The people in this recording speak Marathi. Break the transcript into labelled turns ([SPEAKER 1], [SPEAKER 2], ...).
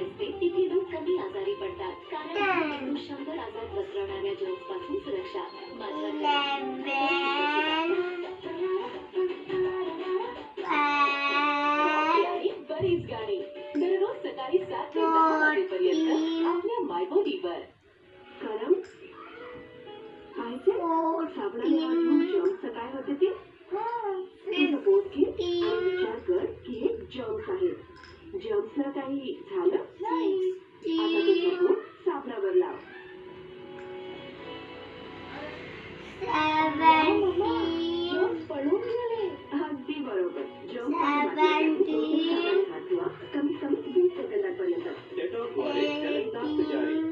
[SPEAKER 1] असते तिथे लोक कमी आजारी पडतात. कारण मेंदू 100 आजार पसरवणाऱ्या जर्म्सपासून सुरक्षा. बरीच गाणी दररोज सकाळी 7 ते 10 वाजेपर्यंत आपल्या मायबोलीवर. गरम खायचे साबणाने हात जर्म्स काय होते ते तुझं बोट घे आणि विचार कर की हे जर्म्स आहेत. जर्म्सला काही झालं नाही. आता तुझं बोट साबणावर लाव. जर्म्स पळून गेले. अगदी बरोबर. जर्म्स हात धुवा कमीत कमी 20 सेकंदापर्यंत. डेटॉल द्वारे प्राप्त जारी